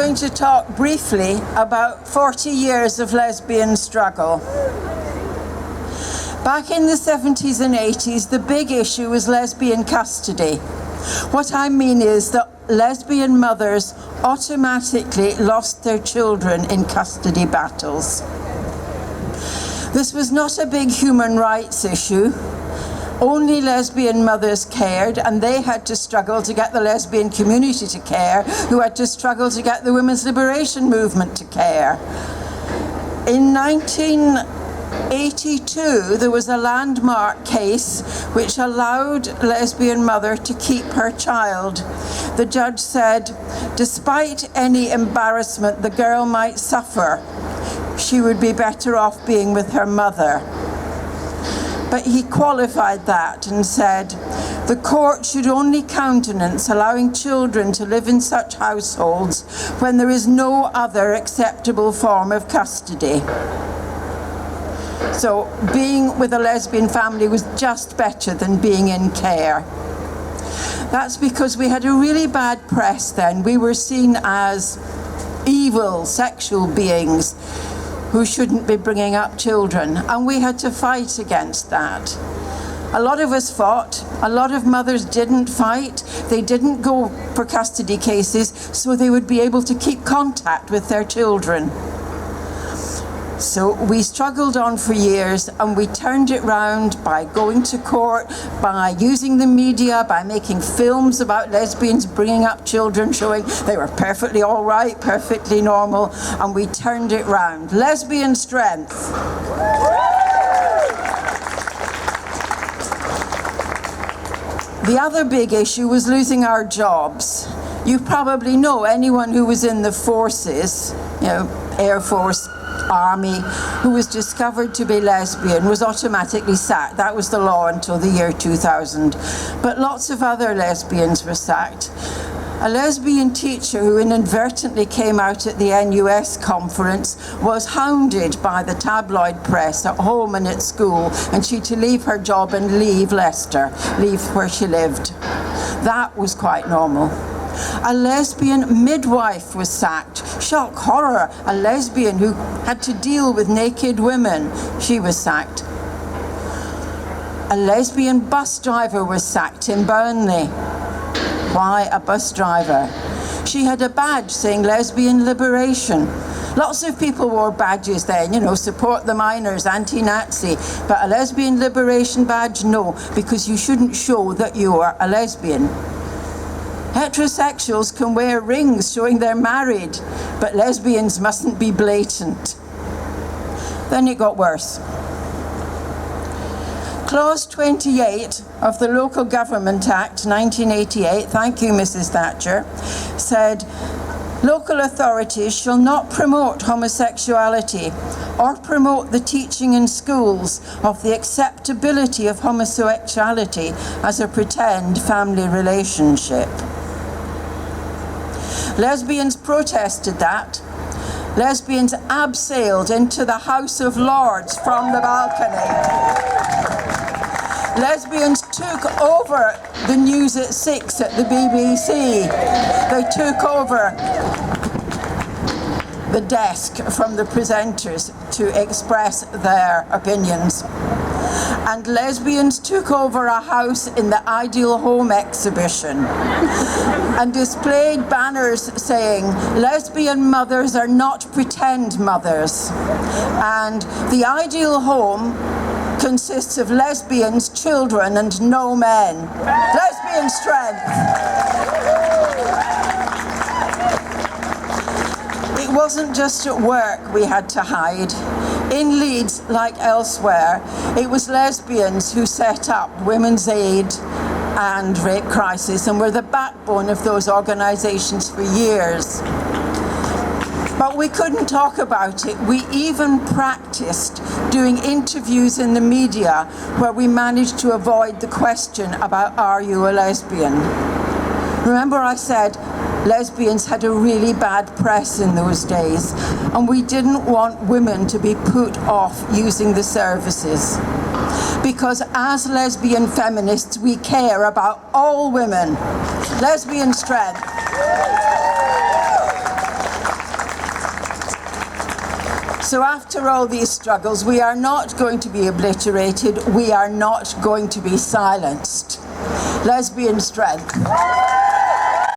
going to talk briefly about 40 years of lesbian struggle. Back in the 70s and 80s, the big issue was lesbian custody. What I mean is that lesbian mothers automatically lost their children in custody battles. This was not a big human rights issue. Only lesbian mothers cared, and they had to struggle to get the lesbian community to care, who had to struggle to get the women's liberation movement to care. In 1982, there was a landmark case which allowed a lesbian mother to keep her child. The judge said, despite any embarrassment the girl might suffer, she would be better off being with her mother. But he qualified that and said, the court should only countenance allowing children to live in such households when there is no other acceptable form of custody. So being with a lesbian family was just better than being in care. That's because we had a really bad press then. We were seen as evil sexual beings who shouldn't be bringing up children, and we had to fight against that. A lot of us fought, a lot of mothers didn't fight, they didn't go for custody cases so they would be able to keep contact with their children. So we struggled on for years, and we turned it round by going to court, by using the media, by making films about lesbians bringing up children, showing they were perfectly all right, perfectly normal, and we turned it round. Lesbian strength. The other big issue was losing our jobs. You probably know anyone who was in the forces, Air Force, Army, who was discovered to be lesbian was automatically sacked. That was the law until the year 2000. But lots of other lesbians were sacked. A lesbian teacher who inadvertently came out at the NUS conference was hounded by the tabloid press at home and at school, and she had to leave her job and leave Leicester, leave where she lived. That was quite normal. A lesbian midwife was sacked. Shock, horror, a lesbian who had to deal with naked women, she was sacked. A lesbian bus driver was sacked in Burnley. Why a bus driver? She had a badge saying lesbian liberation. Lots of people wore badges then, support the miners, anti-Nazi, but a lesbian liberation badge, no, because you shouldn't show that you are a lesbian. Heterosexuals can wear rings showing they're married, but lesbians mustn't be blatant. Then it got worse. Clause 28 of the Local Government Act 1988, thank you Mrs. Thatcher, said, local authorities shall not promote homosexuality or promote the teaching in schools of the acceptability of homosexuality as a pretend family relationship. Lesbians protested that. Lesbians abseiled into the House of Lords from the balcony. Lesbians took over the news at 6 at the BBC. They took over the desk from the presenters to express their opinions. And lesbians took over a house in the Ideal Home exhibition and displayed banners saying, lesbian mothers are not pretend mothers. And the Ideal Home consists of lesbians, children, and no men. Lesbian strength. It wasn't just at work we had to hide. In Leeds, like elsewhere, it was lesbians who set up Women's Aid and Rape Crisis and were the backbone of those organisations for years. But we couldn't talk about it. We even practiced doing interviews in the media where we managed to avoid the question about, are you a lesbian? Remember I said lesbians had a really bad press in those days, and we didn't want women to be put off using the services. Because as lesbian feminists, we care about all women. Lesbian strength. So after all these struggles, we are not going to be obliterated. We are not going to be silenced. Lesbian strength.